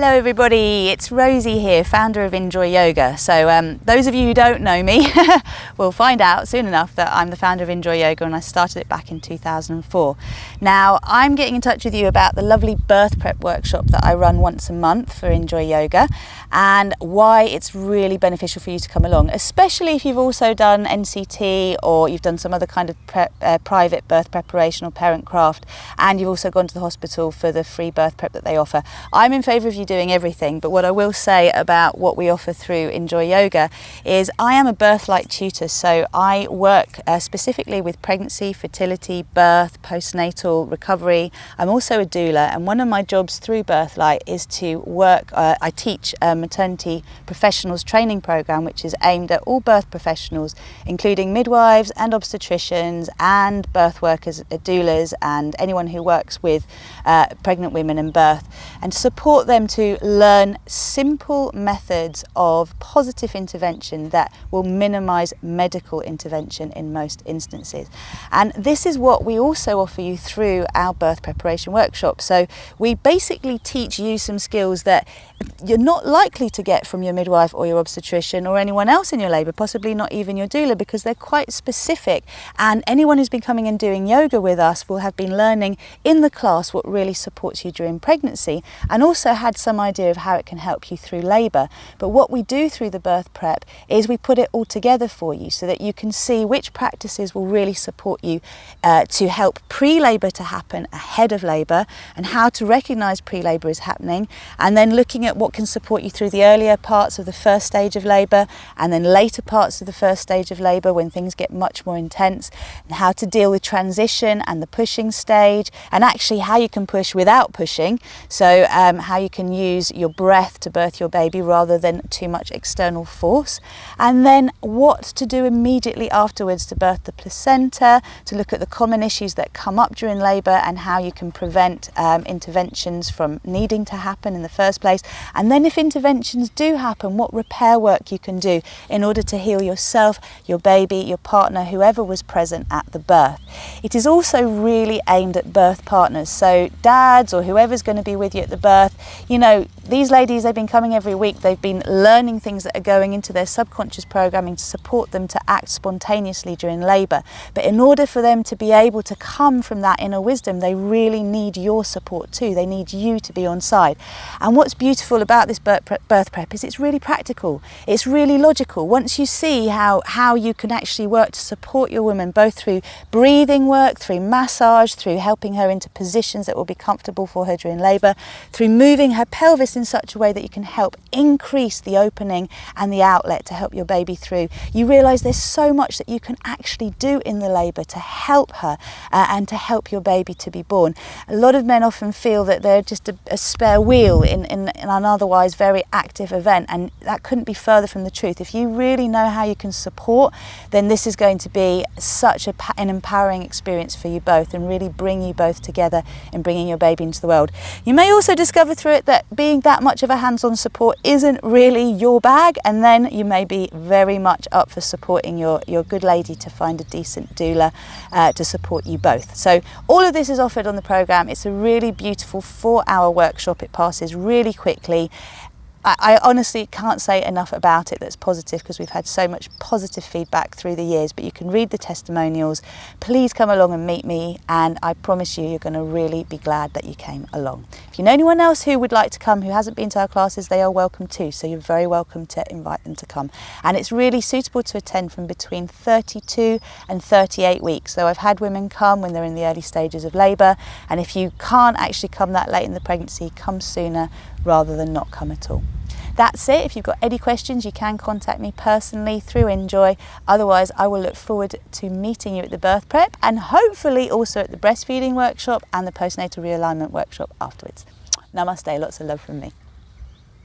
Hello everybody, it's Rosie here, founder of Enjoy Yoga. So those of you who don't know me will find out soon enough that I'm the founder of Enjoy Yoga, and I started it back in 2004. Now I'm getting in touch with you about the lovely birth prep workshop that I run once a month for Enjoy Yoga, and why it's really beneficial for you to come along, especially if you've also done NCT or you've done some other kind of private birth preparation or parent craft, and you've also gone to the hospital for the free birth prep that they offer. I'm in favour of you doing everything, but what I will say about what we offer through Enjoy Yoga is I am a Birthlight tutor, so I work specifically with pregnancy, fertility, birth, postnatal recovery. I'm also a doula, and one of my jobs through Birthlight is to work, I teach a maternity professionals training program which is aimed at all birth professionals, including midwives and obstetricians and birth workers, doulas, and anyone who works with pregnant women and birth, and to support them to learn simple methods of positive intervention that will minimise medical intervention in most instances. And this is what we also offer you through our birth preparation workshop. So we basically teach you some skills that you're not likely to get from your midwife or your obstetrician or anyone else in your labour, possibly not even your doula, because they're quite specific. And anyone who's been coming and doing yoga with us will have been learning in the class what really supports you during pregnancy, and also had some idea of how it can help you through labour. But what we do through the birth prep is we put it all together for you so that you can see which practices will really support you to help pre-labour to happen ahead of labour, and how to recognise pre-labour is happening, and then looking at what can support you through the earlier parts of the first stage of labour and then later parts of the first stage of labour when things get much more intense, and how to deal with transition and the pushing stage, and actually how you can push without pushing. So how you can use your breath to birth your baby rather than too much external force, and then what to do immediately afterwards to birth the placenta, to look at the common issues that come up during labour and how you can prevent interventions from needing to happen in the first place, and then if interventions do happen, what repair work you can do in order to heal yourself, your baby, your partner, whoever was present at the birth. It is also really aimed at birth partners, so dads or whoever's going to be with you at the birth. You know, these ladies, they've been coming every week, they've been learning things that are going into their subconscious programming to support them to act spontaneously during labour. But in order for them to be able to come from that inner wisdom, they really need your support too. They need you to be on side. And what's beautiful about this birth prep is it's really practical, it's really logical. Once you see how you can actually work to support your woman, both through breathing work, through massage, through helping her into positions that will be comfortable for her during labour, through moving her pelvis in such a way that you can help increase the opening and the outlet to help your baby through, you realise there's so much that you can actually do in the labour to help her and to help your baby to be born. A lot of men often feel that they're just a spare wheel in an otherwise very active event, and that couldn't be further from the truth. If you really know how you can support, then this is going to be such an empowering experience for you both, and really bring you both together in bringing your baby into the world. You may also discover through it that being that much of a hands-on support isn't really your bag, and then you may be very much up for supporting your good lady to find a decent doula to support you both. So all of this is offered on the programme. It's a really beautiful 4-hour workshop. It passes really quickly. I honestly can't say enough about it that's positive, because we've had so much positive feedback through the years, but you can read the testimonials. Please come along and meet me, and I promise you, you're going to really be glad that you came along. If you know anyone else who would like to come who hasn't been to our classes, they are welcome too, so you're very welcome to invite them to come. And it's really suitable to attend from between 32 and 38 weeks. So I've had women come when they're in the early stages of labour, and if you can't actually come that late in the pregnancy, come sooner rather than not come at all. That's it. If you've got any questions, you can contact me personally through Enjoy. Otherwise, I will look forward to meeting you at the birth prep, and hopefully also at the breastfeeding workshop and the postnatal realignment workshop afterwards. Namaste, lots of love from me.